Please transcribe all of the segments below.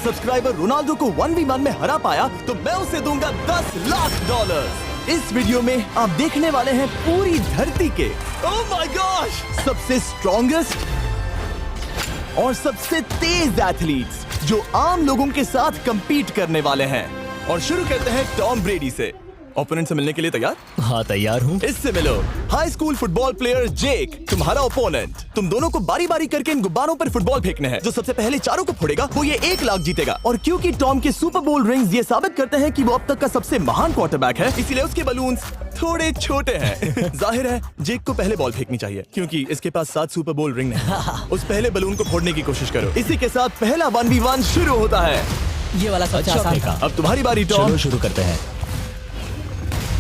Subscriber Ronaldo को 1v1 में हरा पाया तो मैं उसे दूंगा $10 लाख। इस वीडियो में आप देखने वाले हैं पूरी धरती के ओह माय गॉश सबसे स्ट्रॉन्गेस्ट और सबसे तेज एथलीट्स जो आम लोगों के साथ compete करने वाले हैं। और शुरू करते हैं टॉम ब्रेडी से। ओपोनेंट से मिलने के लिए तैयार? हाँ तैयार हूँ। इससे मिलो। हाई स्कूल फुटबॉल प्लेयर जेक तुम्हारा ओपोनेंट। तुम दोनों को बारी बारी करके इन गुब्बारों पर फुटबॉल फेंकने हैं। जो सबसे पहले चारों को फोड़ेगा वो ये 1 लाख जीतेगा। और क्योंकि टॉम के सुपर बोल रिंग्स ये साबित करते हैं कि वो अब तक का सबसे महान क्वार्टरबैक है, इसीलिए उसके बलून्स थोड़े छोटे हैं। जाहिर है जेक को पहले बॉल फेंकनी चाहिए क्योंकि इसके पास 7 सुपर बोल रिंग है। उस पहले बलून को फोड़ने की कोशिश करो। इसी के साथ पहला 1v1 शुरू होता है। ये वाला सबसे आसान था। अब तुम्हारी बारी टॉम। शुरू करते हैं।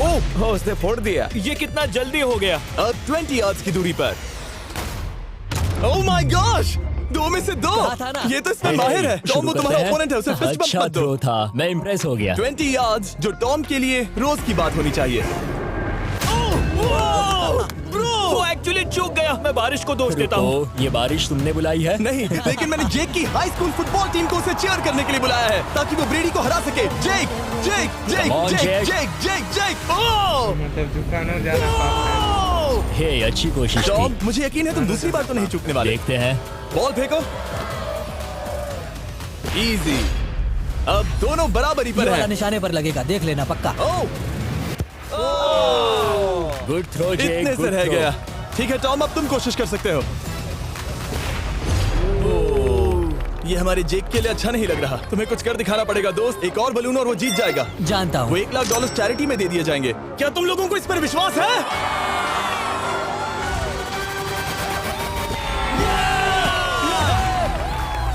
ओह उसने फोड़ दिया। ये कितना जल्दी हो गया। अब 20 यार्ड्स की दूरी पर। ओह माय गॉश 2 में से 2। ये तो इसमें माहिर है। टॉम वो तुम्हारा ओपोनेंट है, उसे फिस्ट बम्प अच्छा मत दो। थ्रो था, मैं इम्प्रेस हो गया। 20 यार्ड्स जो टॉम के लिए रोज की बात होनी चाहिए। वो एक्चुअली चूक गया। मैं बारिश को दोष देता हूँ। ये बारिश तुमने बुलाई है? नहीं, लेकिन मैंने जेक की हाई स्कूल फुटबॉल टीम को उसे चीयर करने के लिए बुलाया है ताकि वो ब्रेडी को हरा सके। जेक जेक जेक Come on, जेक Jake. जेक जेक जेक ओह मतलब झुकाना ज्यादा पाप है। हे अच्छी कोशिश टॉम थी। मुझे यकीन है तुम दूसरी बार तो नहीं चूकने वाले। देखते हैं। बॉल फेंको। इजी। अब दोनों बराबरी पर ये वाला हैं। निशाने पर लगेगा, देख लेना पक्का। ओह गुड थ्रो जेक, इतने से गुड रह थ्रो। गया। ठीक है टॉम अब तुम कोशिश कर सकते हो। ये हमारे जेक के लिए अच्छा नहीं लग रहा। तुम्हें कुछ कर दिखाना पड़ेगा दोस्त। एक और बलून और वो जीत जाएगा। जानता वो हूँ। $1 लाख चैरिटी में दे दिए जाएंगे। क्या तुम लोगों को इस पर विश्वास है?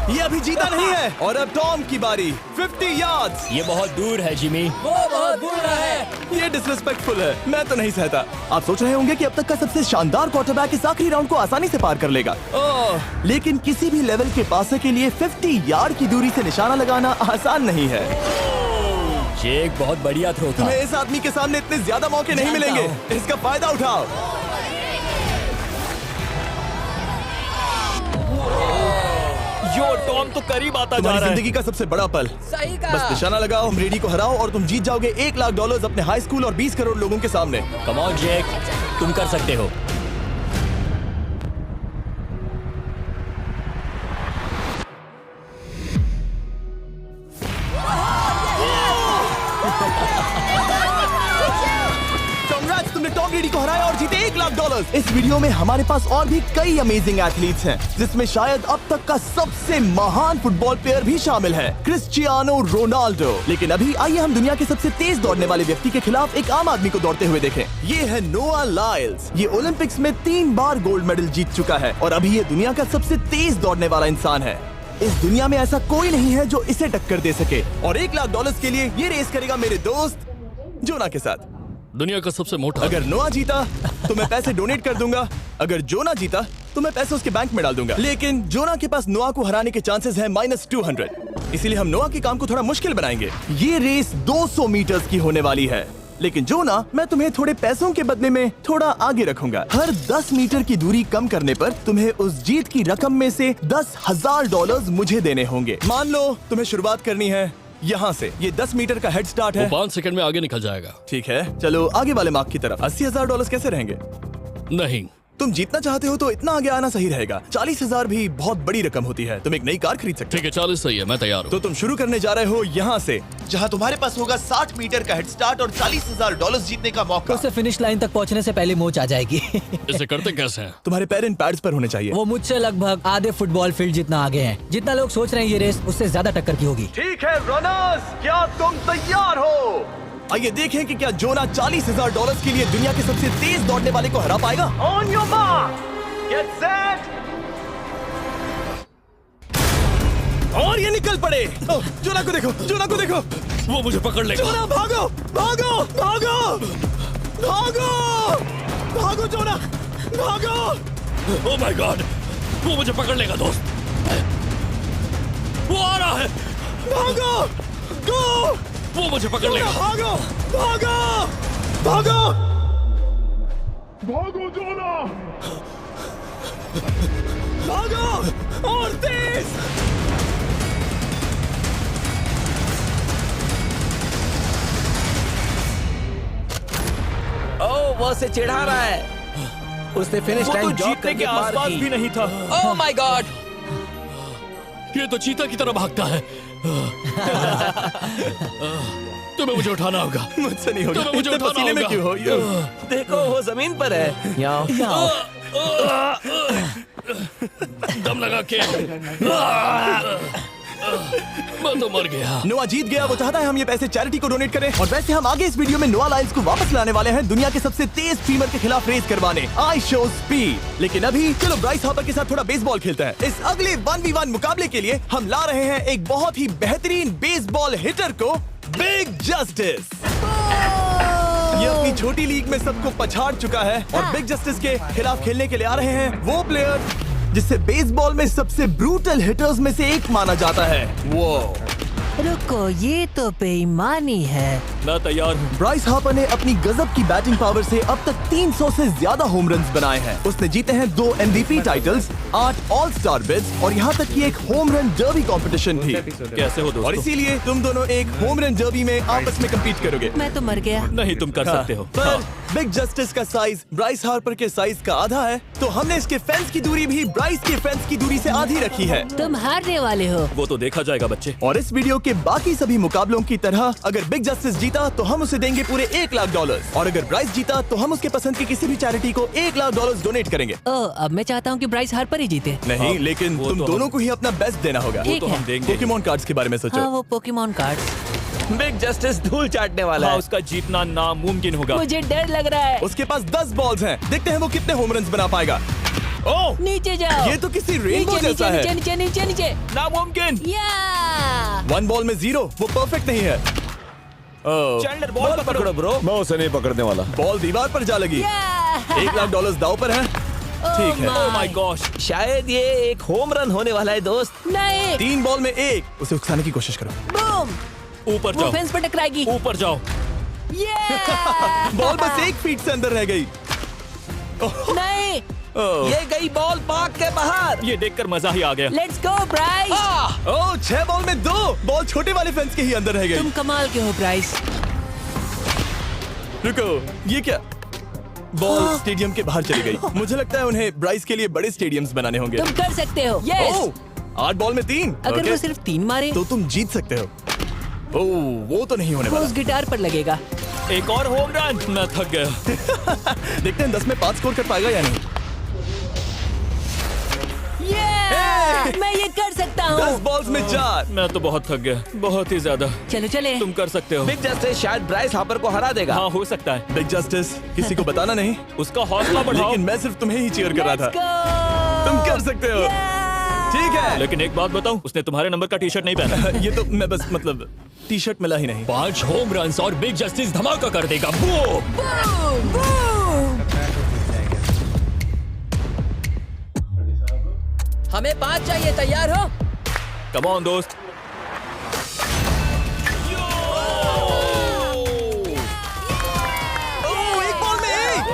ये अभी जीता नहीं है। और अब टॉम की बारी। 50 यार्ड्स। ये बहुत दूर है जिमी। वो बहुत बुरा है। ये डिसरिस्पेक्टफुल है। मैं तो नहीं सहता। आप सोच रहे होंगे कि अब तक का सबसे शानदार क्वार्टरबैक इस आखिरी राउंड को आसानी से पार कर लेगा। ओह लेकिन किसी भी लेवल के पासे के लिए 50 यार्ड की दूरी से निशाना लगाना आसान नहीं है। जेक बहुत बढ़िया थ्रो था। तुम्हें इस आदमी के सामने इतने ज्यादा मौके नहीं जानता मिलेंगे। इसका फायदा उठाओ। यो टॉम तो करीब आता जा तुम्हारी रहा है। जिंदगी का सबसे बड़ा पल। सही बस निशाना लगाओ, ब्रेडी को हराओ और तुम जीत जाओगे $1 लाख अपने हाई स्कूल और 20 करोड़ लोगों के सामने। कम ऑन जेक, तुम कर सकते हो। Congrats, तुमने टॉम ब्रेडी को हराया और जीते $1 लाख। इस वीडियो में हमारे पास और भी कई अमेजिंग एथलीट्स हैं, जिसमें शायद अब तक का सबसे महान फुटबॉल प्लेयर भी शामिल है, क्रिस्टियानो रोनाल्डो। लेकिन अभी आइए हम दुनिया के सबसे तेज दौड़ने वाले व्यक्ति के खिलाफ एक आम आदमी को दौड़ते हुए देखें। ये है नोआ लाइल्स। ये ओलंपिक्स में 3 बार गोल्ड मेडल जीत चुका है और अभी ये दुनिया का सबसे तेज दौड़ने वाला इंसान है। इस दुनिया में ऐसा कोई नहीं है जो इसे टक्कर दे सके। और $1 लाख के लिए ये रेस करेगा मेरे दोस्त जोना के साथ। दुनिया का सबसे मोटा। अगर नोआ जीता तो मैं पैसे डोनेट कर दूंगा। अगर जोना जीता तो मैं पैसे उसके बैंक में डाल दूंगा। लेकिन जोना के पास नोआ को हराने के चांसेस हैं -200। इसीलिए हम नोआ के काम को थोड़ा मुश्किल बनाएंगे। ये रेस 200 मीटर्स की होने वाली है। लेकिन जोना मैं तुम्हें थोड़े पैसों के बदले में थोड़ा आगे रखूंगा। हर 10 मीटर की दूरी कम करने पर तुम्हें उस जीत की रकम में से $10,000 मुझे देने होंगे। मान लो तुम्हें शुरुआत करनी है यहाँ से। ये 10 मीटर का हेड स्टार्ट है। 5 सेकंड में आगे निकल जाएगा। ठीक है चलो आगे वाले मार्क की तरफ। $80,000 कैसे रहेंगे? नहीं, तुम जीतना चाहते हो तो इतना आगे आना सही रहेगा। 40,000 भी बहुत बड़ी रकम होती है। तुम एक नई कार खरीद सकते हो। ठीक है 40 सही है, मैं तैयार हूँ। तो तुम शुरू करने जा रहे हो यहाँ से, जहाँ तुम्हारे पास होगा 60 मीटर का हेड स्टार्ट और $40,000 जीतने का मौका। उससे फिनिश लाइन तक पहुंचने से पहले मोच आ जाएगी। इसे करते कैसे हैं? तुम्हारे पैर इन पैड्स पर होने चाहिए। वो मुझसे लगभग आधे फुटबॉल फील्ड जितना आगे हैं। जितना लोग सोच रहे हैं ये रेस उससे ज्यादा टक्कर की होगी। ठीक है रनर्स, क्या तुम तैयार हो? आइए देखें कि क्या जोना $40,000 के लिए दुनिया के सबसे तेज दौड़ने वाले को हरा पाएगा। On your mark, get set, और ये निकल पड़े। ओह, जोना को देखो, जोना को देखो। वो मुझे पकड़ लेगा। जोना भागो, भागो, भागो, भागो, भागो जोना, भागो। ओह माय गॉड, वो मुझे पकड़ लेगा दोस्त। वो आ रहा है। भागो, गो, वो मुझे पकड़ लेगा। भागो, भागो, भागो, भागो जोना। भागो और तेज। बहुत से चिढ़ा रहा है। उसने फिनिश वो तो लाइन जॉब जीतने के करके पार आसपास की। भी नहीं था। Oh my God. ये तो चीता की तरह भागता है। तुम्हें मुझे उठाना होगा। मुझसे नहीं होगा। तो मुझे इतने उठाना पसीने में होगा। क्यों हो? देखो वो जमीन पर है। याओ। दम लगा के मैं तो मर गया। नोआ जीत गया। वो चाहता है हम ये पैसे चैरिटी को डोनेट करें। और वैसे हम आगे इस वीडियो में नोआ लाइल्स को वापस लाने वाले हैं दुनिया के सबसे तेज स्ट्रीमर के खिलाफ रेस करवाने, आई शो स्पीड। लेकिन अभी चलो ब्राइस हार्पर के साथ थोड़ा बेसबॉल खेलते हैं। इस अगले 1v1 मुकाबले के लिए हम ला रहे हैं एक बहुत ही बेहतरीन बेसबॉल हिटर को, बिग जस्टिस। ये अपनी छोटी लीग में सबको पछाड़ चुका है और बिग जस्टिस के खिलाफ खेलने के लिए आ रहे हैं वो प्लेयर जिसे बेसबॉल में सबसे ब्रूटल हिटर्स में से एक माना जाता है। वो रुको, ये तो बेईमानी है। मैं तैयार हूँ। ब्राइस हार्पर ने अपनी गजब की बैटिंग पावर से अब तक 300 से ज्यादा होम रन्स बनाए हैं। उसने जीते हैं 2 MVP titles, 8 all star bids और यहाँ तक कि एक होम रन डर्बी कंपटीशन भी। कैसे हो और दोस्तों? इसीलिए तुम दोनों एक होम रन डर्बी में आपस में कम्पीट करोगे। मैं तो मर गया। नहीं, तुम कर सकते हो। पर बिग जस्टिस का साइज ब्राइस हार्पर के साइज का आधा है, तो हमने इसके फेंस की दूरी भी ब्राइस के फेंस की दूरी से आधी रखी है। तुम हारने वाले हो। वो तो देखा जाएगा बच्चे। और इस वीडियो के बाकी सभी मुकाबलों की तरह अगर बिग जस्टिस जीता तो हम उसे देंगे पूरे $1 लाख और अगर ब्राइस जीता तो हम उसके पसंद की किसी भी चैरिटी को $1 लाख डोनेट करेंगे। ओह, अब मैं चाहता हूँ कि ब्राइस हार्पर ही जीते। नहीं, हाँ, लेकिन वो तुम तो दोनों को ही अपना बेस्ट देना होगा। ठीक तो है। हम देंगे। पोकेमॉन कार्ड्स के बारे में सोचो। हाँ, वो पोकेमॉन कार्ड्स। बिग जस्टिस धूल चाटने वाला हाँ, है। उसका जीतना नामुमकिन होगा। मुझे डर लग रहा है। उसके पास 10 बॉल्स हैं, देखते हैं वो कितने होम रन्स बना पाएगा। ओह, नीचे जाओ। ये तो किसी रेनबो नीचे जैसा नीचे है। नीचे नीचे नीचे। नामुमकिन। या 1 बॉल में 0, वो परफेक्ट नहीं है। चैंडलर बॉल पकड़ो ब्रो। मैं उसे नहीं पकड़ने वाला। बॉल दीवार पर जा लगी। $1 लाख दाव पर है। ठीक है। ओह माय गॉश। शायद ये एक होम रन होने वाला है दोस्त। नहीं। 3 बॉल में 1, उसे उकसाने की कोशिश करो। बूम। ऊपर वो जाओ, फेंस पर टकराएगी। ऊपर जाओ। बॉल बस 1 फीट से अंदर रह गई। नहीं। ये गई बॉल पार्क के बाहर। ये देखकर मजा ही आ गया। Let's go Bryce. Oh, 6 ball में 2, बॉल छोटे वाले फेंस के ही अंदर रह गई। तुम कमाल के हो ब्राइस। रुको, ये क्या? बॉल स्टेडियम के बाहर चली गई। मुझे लगता है उन्हें ब्राइस के लिए बड़े स्टेडियम्स बनाने होंगे। तुम कर सकते हो। यस। ओह, 8 बॉल में 3। अगर ओके, वो सिर्फ 3 मारे तो तुम जीत सकते हो। ओह, वो तो नहीं होने वो वाला। उस गिटार पर लगेगा। एक और होम रन। मैं थक गया। देखते हैं 10 में 5 स्कोर कर पाएगा या नहीं। मैं ये कर सकता 10 हूँ। बॉल्स में 4। मैं तो बहुत थक गया, बहुत ही ज्यादा। चलो चले। तुम कर सकते हो। बिग जस्टिस शायद ब्राइस हार्पर को हरा देगा। हाँ, हो सकता है। बिग जस्टिस किसी को बताना नहीं, उसका हौसला बढ़ाओ। लेकिन मैं सिर्फ तुम्हें ही चीयर कर रहा था। Let's go! तुम कर सकते हो। ठीक है। लेकिन एक बात बताऊं, उसने तुम्हारे नंबर का टी शर्ट नहीं पहना। ये तो मैं बस मतलब टी शर्ट मिला ही नहीं। 5 होम रन्स और बिग जस्टिस धमाका कर देगा। बूम! Boom! Boom! हमें 5 चाहिए। तैयार हो? कम ऑन दोस्त। ओह, 1 बॉल में 1।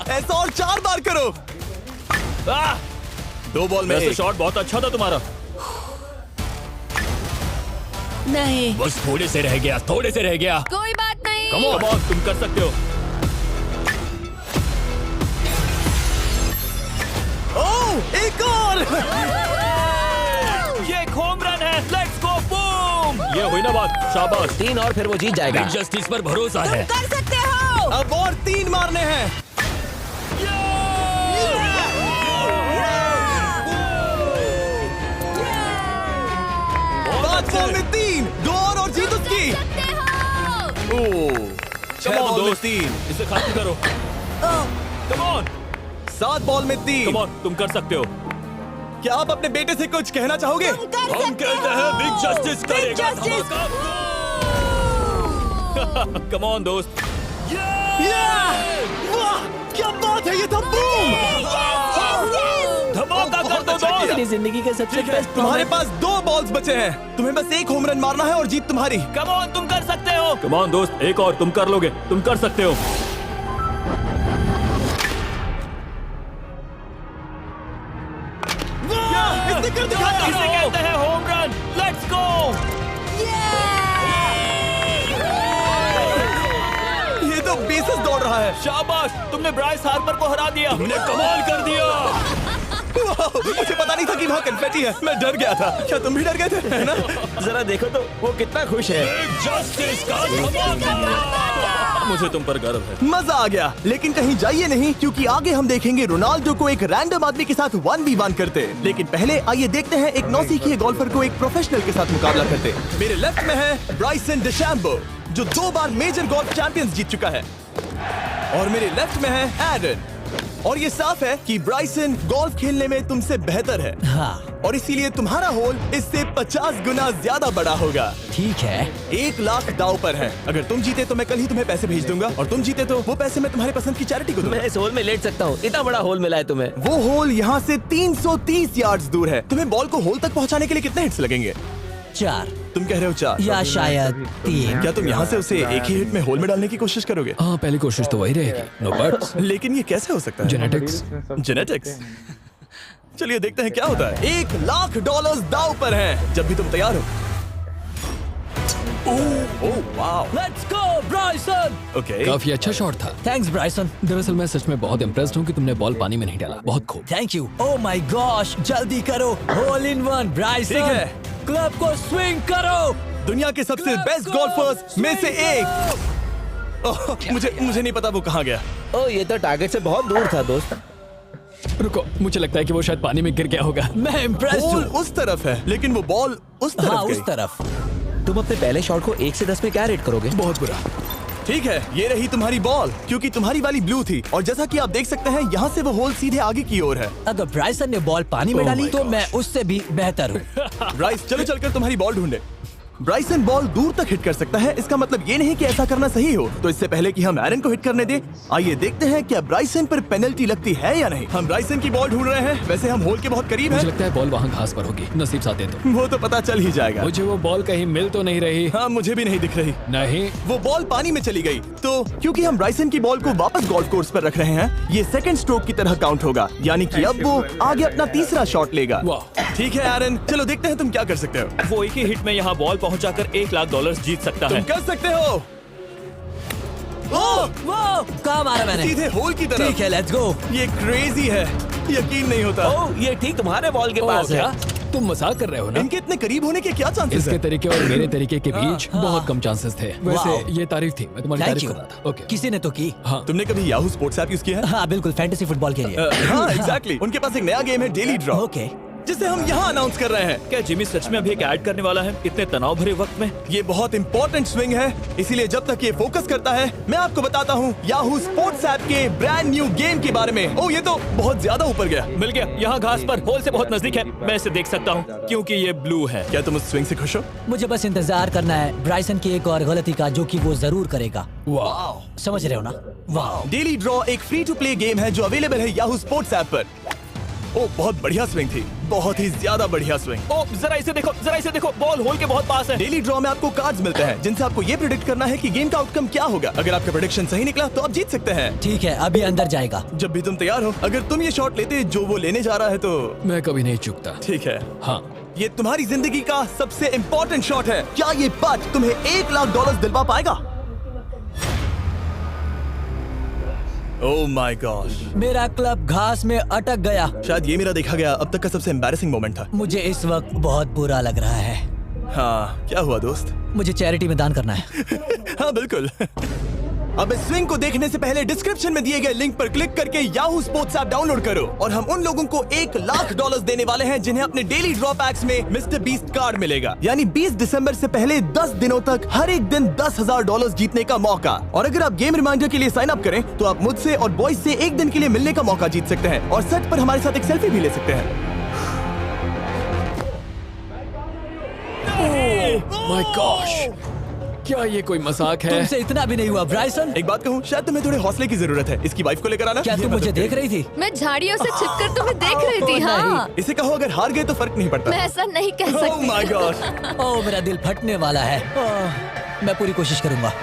ऐसा और 4 बार करो। 2 बॉल में वैसे 1। शॉट बहुत अच्छा था तुम्हारा। नहीं। बस थोड़े से रह गया, थोड़े से रह गया। कोई बात नहीं। कम ऑन, तुम कर सकते हो। ओह, एक और। ये एक होम रन है। Let's go, boom. ये हुई ना बात। शाबाश। 3 और फिर वो जीत जाएगा। बिग जस्टिस पर भरोसा है। कर सकते हो। अब और 3 मारने हैं। 5 बॉल में 3, 2 और जीत उसकी। ओह, 6 Come on, बॉल में दोस्त। 3, इसे खत्म करो। कम ऑन, 7 बॉल में 3। कम ऑन, तुम कर सकते हो। क्या आप अपने बेटे से कुछ कहना चाहोगे? हम कहते हैं बिग जस्टिस करेगा धमाका। कम ऑन दोस्त। वाह, क्या बात है, ये था बूम। धमाका कर दो अच्छा किया। दोस्त। मेरी जिंदगी का सबसे बेस्ट तुम्हारे पास 2 बॉल्स बचे हैं, तुम्हें बस 1 होम रन मारना है और जीत तुम्हारी। कम ऑन, तुम कर सकते हो। कम ऑन दोस्त, एक और, तुम कर लोगे, तुम कर सकते हो। इसने कर दिखाया। इसे कहते हैं होम रन। Let's go. है। शाबाश, तुमने ब्राइस हार्पर को हरा दिया। तुमने कमाल कर दिया। मुझे पता नहीं था कि वहाँ कन्फेटी है। मैं डर गया था। क्या तुम भी डर गए थे, है ना? जरा देखो तो वो कितना खुश है। बिग जस्टिस का धमाका। मुझे तुम पर गर्व है। मजा आ गया। लेकिन कहीं जाइए नहीं, क्योंकि आगे हम देखेंगे रोनाल्डो को एक रैंडम आदमी के साथ 1v1 करते। लेकिन पहले आइए देखते हैं एक नौसिखिए गोल्फर को एक प्रोफेशनल के साथ मुकाबला करते। मेरे लेफ्ट में है ब्राइसन डेशैम्बो, जो 2 बार मेजर गोल्फ चैंपियंस जीत चुका है, और मेरे लेफ्ट में है एरन। और ये साफ है कि ब्राइसन गोल्फ खेलने में तुमसे बेहतर है, हाँ और इसीलिए तुम्हारा होल इससे 50 गुना ज्यादा बड़ा होगा। ठीक है। 1 लाख दाव पर है। अगर तुम जीते तो मैं कल ही तुम्हें पैसे भेज दूंगा, और तुम जीते तो वो पैसे मैं तुम्हारी पसंद की चैरिटी को दूंगा। मैं इस होल में लेट सकता हूँ, इतना बड़ा होल मिला है तुम्हें। वो होल यहाँ से 330 यार्ड्स दूर है। तुम्हें बॉल को होल तक पहुँचाने के लिए कितने हिट्स लगेंगे? 4 तुम कह रहे हो 4 या शायद 3। क्या तुम यहाँ से उसे एक ही हिट में होल में डालने की कोशिश करोगे? हाँ, पहली कोशिश तो वही रहेगी। No buts. लेकिन ये कैसे हो सकता है? जेनेटिक्स। जेनेटिक्स। चलिए देखते हैं क्या होता है। $1 लाख दाव पर है, जब भी तुम तैयार हो। Oh wow, let's go Bryson. Okay. काफी अच्छा शॉट था। Thanks Bryson. दरअसल मैं सच में बहुत इम्प्रेस्ड हूँ कि तुमने बॉल पानी में नहीं डाला। बहुत खूब। Thank you. Oh my gosh, जल्दी करो। Hole in one Bryson. ठीक है। क्लब को स्विंग करो। दुनिया के सबसे बेस्ट गोल्फर्स में से एक। ओह, मुझे नहीं पता वो कहाँ गया। ओ, ये तो टारगेट से बहुत दूर था दोस्त। रुको, मुझे लगता है कि वो शायद पानी में गिर गया होगा। मैं इम्प्रेस्ड बॉल हूँ। उस तरफ है, लेकिन वो बॉल उस तरफ हाँ, गई। उस तरफ। तुम अपने पहले शॉट को 1 से 10 में क्या रेट करोगे? बहुत बुरा। ठीक है, ये रही तुम्हारी बॉल, क्योंकि तुम्हारी वाली ब्लू थी, और जैसा कि आप देख सकते हैं यहाँ से वो होल सीधे आगे की ओर है। अगर ब्राइसन ने बॉल पानी में Oh डाली my तो gosh. मैं उससे भी बेहतर हूँ। ब्राइस, चलो चलकर तुम्हारी बॉल ढूंढे। ब्राइसन बॉल दूर तक हिट कर सकता है, इसका मतलब ये नहीं कि ऐसा करना सही हो। तो इससे पहले कि हम एरन को हिट करने दें, आइए देखते हैं क्या ब्राइसन पर पेनल्टी लगती है या नहीं। हम ब्राइसन की बॉल ढूंढ रहे हैं। वैसे हम होल के बहुत करीब मुझे हैं। लगता है बॉल वहाँ घास पर होगी। नसीब साथ दे तो। वो तो पता चल ही जाएगा। मुझे वो बॉल कहीं मिल तो नहीं रही। हाँ, मुझे भी नहीं दिख रही। नहीं। वो बॉल पानी में चली गई। तो क्योंकि हम ब्राइसन की बॉल को वापस गोल्फ कोर्स पर रख रहे हैं, ये सेकंड स्ट्रोक की तरह काउंट होगा, यानी कि अब वो आगे अपना तीसरा शॉट लेगा। वाह। ठीक है एरन, चलो देखते हैं तुम क्या कर सकते हो। वो एक ही हिट में यहाँ बॉल पहुंचाकर $1 लाख जीत सकता तुम है। कर सकते हो। ओह, वो कहाँ मारा मैंने? सीधे होल की तरफ। ठीक है, लेट्स गो। ये क्रेजी है, यकीन नहीं होता। ओ, ये ठीक तुम्हारे बॉल के ओह, पास क्या? है। तुम मजाक कर रहे हो ना? इनके इतने करीब होने के क्या चांसेस इसके हैं? तरीके और मेरे तरीके के बीच हाँ। बहुत कम चांसेस थे। वैसे वाओ। ये तारीफ थी, मैं तुम्हारी थैंक तारीफ यू। कर रहा था। ओके। किसी ने तो की। हाँ। तुमने कभी याहू स्पोर्ट्स ऐप यूज किया है? हाँ बिल्कुल, फैंटेसी फुटबॉल के लिए। हाँ, एग्जैक्टली। उनके पास एक नया गेम है, डेली ड्रॉ, ओके। जिसे हम यहाँ अनाउंस कर रहे हैं। क्या जिमी सच में अभी एक ऐड करने वाला है इतने तनाव भरे वक्त में? ये बहुत इंपॉर्टेंट स्विंग है, इसीलिए जब तक ये फोकस करता है, मैं आपको बताता हूँ याहू स्पोर्ट्स ऐप के ब्रांड न्यू गेम के बारे में। ओह, ये तो बहुत ज्यादा ऊपर गया। मिल गया, यहाँ घास पर होल से बहुत नजदीक है। मैं इसे देख सकता हूँ क्योंकि ये ब्लू है। क्या तुम उस स्विंग से खुश हो? मुझे बस इंतजार करना है ब्राइसन की एक और गलती का, जो कि वो जरूर करेगा। वाह। समझ रहे हो ना? वाह। डेली ड्रॉ एक फ्री टू प्ले गेम है जो अवेलेबल है याहू स्पोर्ट्स ऐप पर। ओह, बहुत बढ़िया स्विंग थी, बहुत ही ज्यादा बढ़िया स्विंग। ओ, जरा इसे देखो, बॉल होल के बहुत पास है। डेली ड्रॉ में आपको कार्ड्स मिलते हैं, जिनसे आपको ये प्रेडिक्ट करना है कि गेम का आउटकम क्या होगा। अगर आपका प्रेडिक्शन सही निकला तो आप जीत सकते हैं। ठीक है, अभी अंदर जाएगा। जब भी तुम तैयार हो, अगर तुम ये शॉट लेते जो वो लेने जा रहा है तो मैं कभी नहीं चूकता। ठीक है। हाँ। ये तुम्हारी जिंदगी का सबसे इम्पोर्टेंट शॉट है। क्या ये पट तुम्हें $1 लाख दिलवा पाएगा? ओह माय गॉड, मेरा क्लब घास में अटक गया। शायद ये मेरा देखा गया अब तक का सबसे एम्बैरेसिंग मोमेंट था। मुझे इस वक्त बहुत बुरा लग रहा है। हाँ, क्या हुआ दोस्त? मुझे चैरिटी में दान करना है। हाँ बिल्कुल। अब इस स्विंग को देखने से पहले डिस्क्रिप्शन में दिए गए लिंक पर क्लिक करके याहू स्पोर्ट्स ऐप डाउनलोड करो, और हम उन लोगों को $1 लाख देने वाले हैं जिन्हें अपने डेली ड्रॉ पैक्स में मिस्टर बीस्ट कार्ड मिलेगा। यानी 20 दिसंबर से पहले 10 दिनों तक हर एक दिन $10,000 जीतने का मौका। और अगर आप गेम रिमाइंडर के लिए साइन अप करें तो आप मुझसे और बॉयज से एक दिन के लिए मिलने का मौका जीत सकते हैं, और सेट पर हमारे साथ एक सेल्फी भी ले सकते हैं। माय गॉश, क्या ये कोई मजाक है? तुमसे इतना भी नहीं हुआ ब्राइसन। एक बात कहूँ, शायद तुम्हें थोड़े हौसले की जरूरत है। इसकी वाइफ को लेकर आना। क्या ये तुम मुझे मदद देख करेगी। रही थी? मैं झाड़ियों से छिपकर तुम्हें देख रही थी। हाँ, इसे कहो अगर हार गए तो फर्क नहीं पड़ता। मैं ऐसा नहीं कह ओह सकती। My God. ओह, मेरा दिल फटने वाला है। ओह, मैं पूरी कोशिश करूंगा।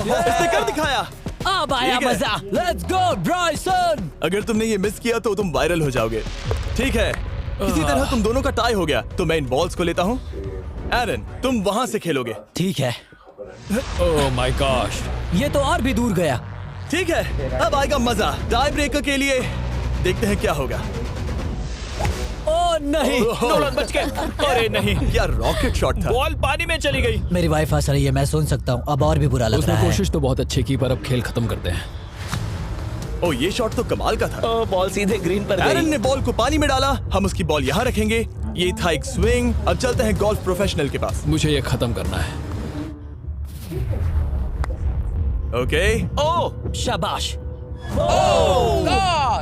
इसने कर दिखाया। अब आया ठीक है। मजा। Let's go Bryson. अगर तुमने ये मिस किया तो तुम वायरल हो जाओगे। ठीक है, इसी तरह तुम दोनों का टाई हो गया, तो मैं इन बॉल्स को लेता हूँ। एरन, तुम वहां से खेलोगे। ठीक है, ओह माय गॉश। ये तो और भी दूर गया। ठीक है, अब आएगा मजा। टाई ब्रेकर के लिए देखते हैं क्या होगा। ओ नहीं, नोलन बच गए। अरे नहीं, क्या रॉकेट शॉट था। बॉल पानी में चली गई। मेरी वाइफ हंस रही है, मैं सुन सकता हूँ। अब और भी बुरा लग उसने रहा है। कोशिश तो बहुत अच्छी की, पर अब खेल खत्म करते हैं। ओ, ये शॉट तो कमाल का था। ओ, बॉल सीधे ग्रीन पर एरन गई। ने बॉल को पानी में डाला, हम उसकी बॉल यहाँ रखेंगे। ये था एक स्विंग। अब चलते हैं गोल्फ प्रोफेशनल के पास। मुझे ये खत्म करना है। ओके। ओह, शाबाश।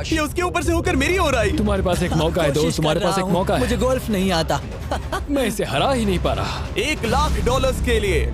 ये उसके ऊपर से होकर मेरी ओर आई। तुम्हारे पास एक मौका है दोस्त, कोशिश तुम्हारे कर पास रहा एक हूँ। मौका है। मुझे गोल्फ नहीं आता। मैं इसे हरा ही नहीं पा रहा। $1,00,000 के लिए।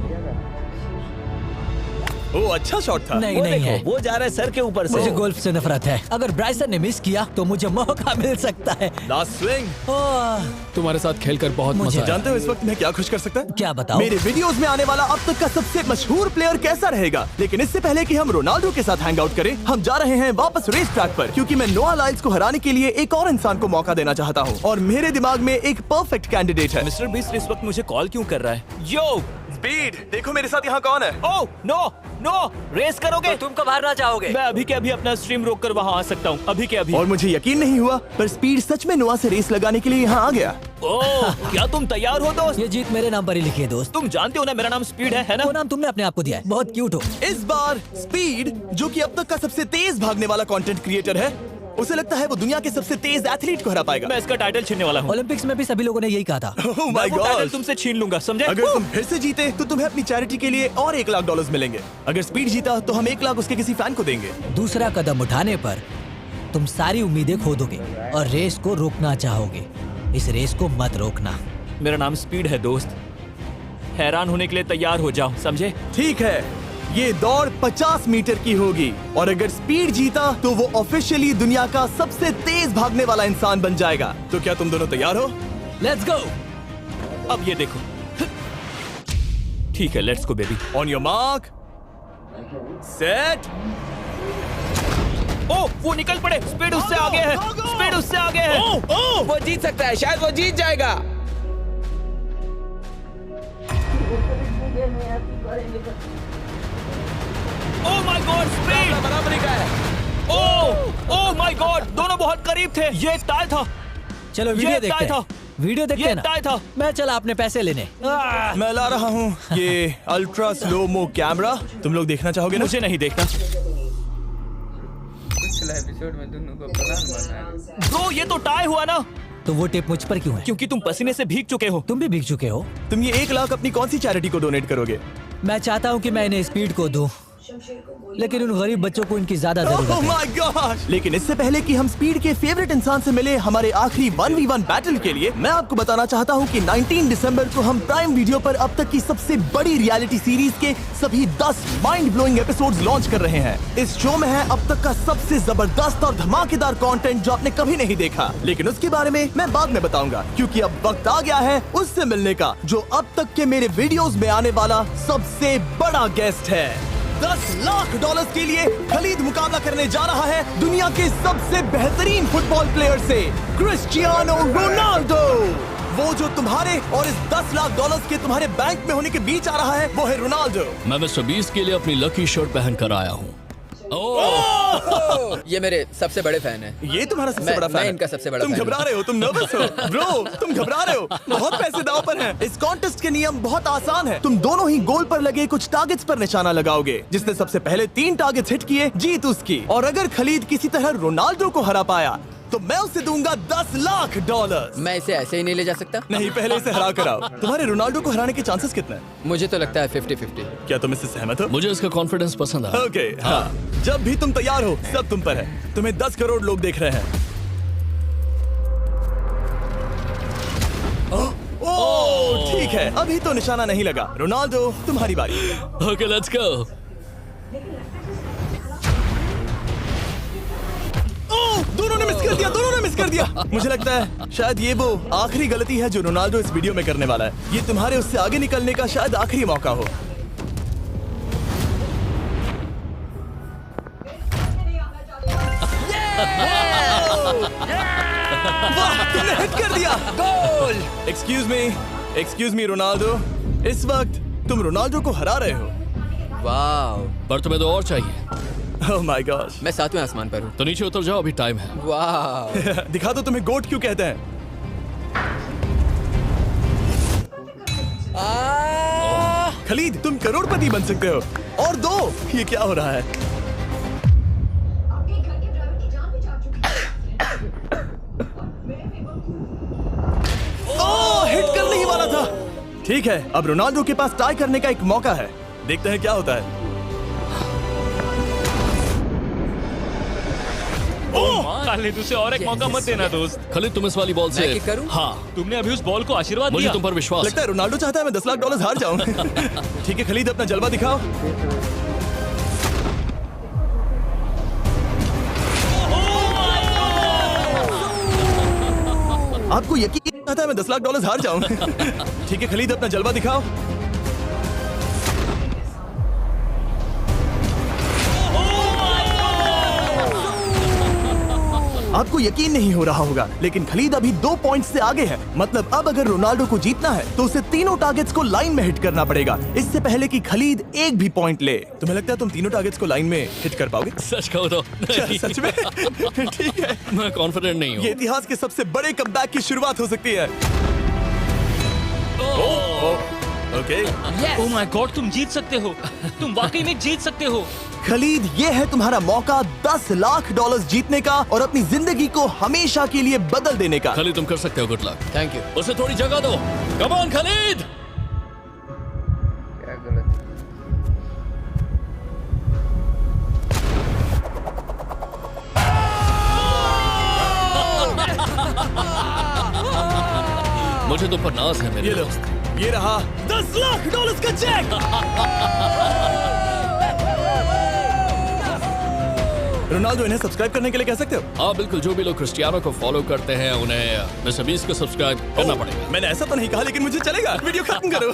ओ, अच्छा शॉट था। नहीं वो नहीं देखो, है, वो जा रहा है सर के ऊपर से। मुझे गोल्फ से नफरत है। अगर ब्राइसन ने मिस किया तो मुझे मौका मिल सकता है। Last swing. ओह, तुम्हारे साथ खेलकर बहुत मुझे मजा आया। जानते हो इस वक्त मैं क्या खुश कर सकता है? क्या बताओ? मेरे वीडियोस में आने वाला अब तक का सबसे मशहूर प्लेयर कैसा रहेगा। लेकिन इससे पहले कि हम रोनाल्डो के साथ हैंग आउट करें, हम जा रहे हैं वापस रेस ट्रैक पर, क्योंकि मैं नोआ लाइल्स को हराने के लिए एक और इंसान को मौका देना चाहता हूँ। और मेरे दिमाग में एक परफेक्ट कैंडिडेट है। मिस्टर बीस्ट इस वक्त मुझे कॉल क्यों कर रहा है? यो, स्पीड, देखो मेरे साथ यहाँ कौन है। ओह, नो, नो, रेस करोगे? तुम कब हारना चाहोगे? मैं अभी के अभी अपना स्ट्रीम रोक कर वहाँ आ सकता हूँ। अभी के अभी। और मुझे यकीन नहीं हुआ, पर स्पीड सच में नोआ से रेस लगाने के लिए यहाँ आ गया। ओह, क्या तुम तैयार हो दोस्त? ये जीत मेरे नाम पर ही लिखी है दोस्त। तुम जानते हो ना मेरा नाम स्पीड है ना? वो नाम तुमने अपने आप को दिया है। बहुत क्यूट हो। इस बार स्पीड, जो कि अब तक का सबसे तेज भागने वाला कंटेंट क्रिएटर है, उसे लगता है वो दुनिया के सबसे तेज एथलीट को हरा पाएगा। मैं इसका टाइटल छीनने वाला हूँ। ओलंपिक्स में भी सभी लोगों ने यही कहा था। Oh मैं my वो टाइटल God! तुमसे छीन लूंगा, समझे? अगर तुम फिर से जीते तो तुम्हें अपनी चैरिटी के लिए और $1,00,000 मिलेंगे। अगर स्पीड जीता तो हम 1,00,000 उसके किसी फैन को देंगे। दूसरा कदम उठाने पर तुम सारी उम्मीदें खो दोगे और रेस को रोकना चाहोगे। इस रेस को मत रोकना। मेरा नाम स्पीड है दोस्त। हैरान होने के लिए तैयार हो जाओ, समझे? ठीक है, ये दौड़ 50 मीटर की होगी और अगर स्पीड जीता तो वो ऑफिशियली दुनिया का सबसे तेज भागने वाला इंसान बन जाएगा। तो क्या तुम दोनों तैयार हो? Let's go. अब ये देखो। ठीक है, let's go baby. On your mark, set. Oh, वो निकल पड़े। स्पीड उससे आगे है। स्पीड उससे आगे है। वो जीत सकता है, शायद वो जीत जाएगा। ओह माय गॉड, स्पीड बराबरी का है। ओह माय गॉड, दोनों बहुत करीब थे। ये टाई था। चलो वीडियो ये देखते टाई हैं। वीडियो देखते ये हैं ना। टाई था। मैं चला अपने पैसे लेने। मैं ला रहा हूँ ये अल्ट्रा स्लो मो कैमरा। तुम लोग देखना चाहोगे ना? मुझे नहीं देखना। पिछला एपिसोड में दोनों को प्लान बना है। ब्रो, ये तो टाई हुआ ना? तो वो टिप मुझ पर क्यों है? क्योंकि तुम पसीने से भीग चुके हो। तुम भी भीग चुके हो। तुम ये 1,00,000 अपनी कौन सी चैरिटी को डोनेट करोगे? मैं चाहता हूँ कि मैं इन्हें स्पीड को दूं, लेकिन उन गरीब बच्चों को इनकी ज्यादा जरूरत Oh है। my gosh! लेकिन इससे पहले कि हम स्पीड के फेवरेट इंसान से मिले हमारे आखिरी 1v1 बैटल के लिए, मैं आपको बताना चाहता हूं कि 19 दिसंबर को हम प्राइम वीडियो पर अब तक की सबसे बड़ी रियलिटी सीरीज के सभी 10 माइंड ब्लोइंग एपिसोड्स लॉन्च कर रहे हैं। इस शो में है अब तक का सबसे जबरदस्त और धमाकेदार कंटेंट जो आपने कभी नहीं देखा, लेकिन उसके बारे में मैं बाद में बताऊंगा, क्योंकि अब वक्त आ गया है उससे मिलने का जो अब तक के मेरे वीडियोस में आने वाला सबसे बड़ा गेस्ट है। $10,00,000 के लिए खलीद मुकाबला करने जा रहा है दुनिया के सबसे बेहतरीन फुटबॉल प्लेयर से, क्रिस्टियानो रोनाल्डो। वो जो तुम्हारे और इस $10,00,000 के तुम्हारे बैंक में होने के बीच आ रहा है, वो है रोनाल्डो। मैं मिस्टर बीस्ट के लिए अपनी लकी शर्ट पहन कर आया हूँ। ये मेरे सबसे बड़े फैन हैं। ये तुम्हारा सबसे मैं- बड़ा फैन मैं है। इनका सबसे बड़ा तुम फैन घबरा हूं। रहे हो, तुम नर्वस हो ब्रो, तुम घबरा रहे हो। बहुत पैसे दांव पर हैं। इस कॉन्टेस्ट के नियम बहुत आसान है। तुम दोनों ही गोल पर लगे कुछ टारगेट्स पर निशाना लगाओगे। जिसने सबसे पहले 3 टारगेट्स हिट किए जीत उसकी। और अगर खलीद किसी तरह रोनाल्डो को हरा पाया तो मैं उसे दूंगा $10,00,000। मैं इसे ऐसे ही नहीं ले जा सकता। नहीं, पहले इसे हरा कर आओ। तुम्हारे रोनाल्डो को हराने के चांसेस कितने हैं? मुझे तो लगता है 50-50। क्या तुम इससे सहमत हो? मुझे इसका कॉन्फिडेंस पसंद आया। ओके, हाँ। जब भी तुम तैयार हो सब तुम पर है। तुम्हें 10 करोड़ लोग देख रहे हैं। ओह, ठीक है, अभी तो निशाना नहीं लगा। रोनाल्डो, तुम्हारी बारी। Okay, let's go. ओह, दोनों ने मिस कर दिया, दोनों ने मिस कर दिया। मुझे लगता है शायद ये वो आखिरी गलती है जो रोनाल्डो इस वीडियो में करने वाला है। ये तुम्हारे उससे आगे निकलने का शायद आखिरी मौका हो। वाह, तुमने हिट कर दिया। Goal. Excuse me, excuse me Ronaldo, इस वक्त तुम रोनाल्डो को हरा रहे हो। वाह, पर तुम्हें तो और चाहिए। ओह माय गॉश। मैं 7वें आसमान पर हूँ। तो नीचे उतर जाओ, अभी टाइम है। वाह, दिखा दो तुम्हें गोट क्यों कहते हैं। खलीद, तुम करोड़पति बन सकते हो। और दो, ये क्या हो रहा है? हिट करने ही वाला था। ठीक है, अब रोनाल्डो के पास टाई करने का एक मौका है। देखते हैं क्या होता है। खालिद, उसे और एक मौका मत देना दोस्त। खलीद, तुम इस वाली बॉल से मैं किक करूं? हाँ, तुमने अभी उस बॉल को आशीर्वाद मुझे दिया। तुम पर विश्वास लगता है रोनाल्डो चाहता है मैं $10 लाख हार जाऊं। ठीक है खलीद, अपना जलवा दिखाओ। आपको यकीन आता है मैं $10 लाख हार जाऊं। ठीक है खलीद, अपना जलवा दिखाओ। आपको यकीन नहीं हो रहा होगा, लेकिन खलीद अभी 2 पॉइंट से आगे है। मतलब अब अगर रोनाल्डो को जीतना है तो उसे तीनों टारगेट्स को लाइन में हिट करना पड़ेगा, इससे पहले कि खलीद एक भी पॉइंट ले। तुम्हें लगता है तुम तीनों टारगेट्स को लाइन में हिट कर पाओगे? सच कहो तो नहीं। सच में? ठीक है, मैं कॉन्फिडेंट नहीं हूँ। ये इतिहास के सबसे बड़े कमबैक की शुरुआत हो सकती है। ओके, ओह माय गॉड, तुम जीत सकते हो। तुम वाकई में जीत सकते हो। खलीद, ये है तुम्हारा मौका $10 लाख जीतने का और अपनी जिंदगी को हमेशा के लिए बदल देने का। खलीद, तुम कर सकते हो। Good luck. Thank you. उसे थोड़ी जगह दो। Come on Khalid. क्या गलत? मुझे तुम पर नाज है मेरे ये लो, दोस्त। ये रहा $10 लाख का चेक। रोनाल्डो, इन्हें सब्सक्राइब करने के लिए कह सकते हो? हाँ बिल्कुल, जो भी लोग क्रिस्टियानो को फॉलो करते हैं उन्हें मिस्टर बीस्ट को सब्सक्राइब करना पड़ेगा। मैंने ऐसा तो नहीं कहा, लेकिन मुझे चलेगा। वीडियो खत्म करो।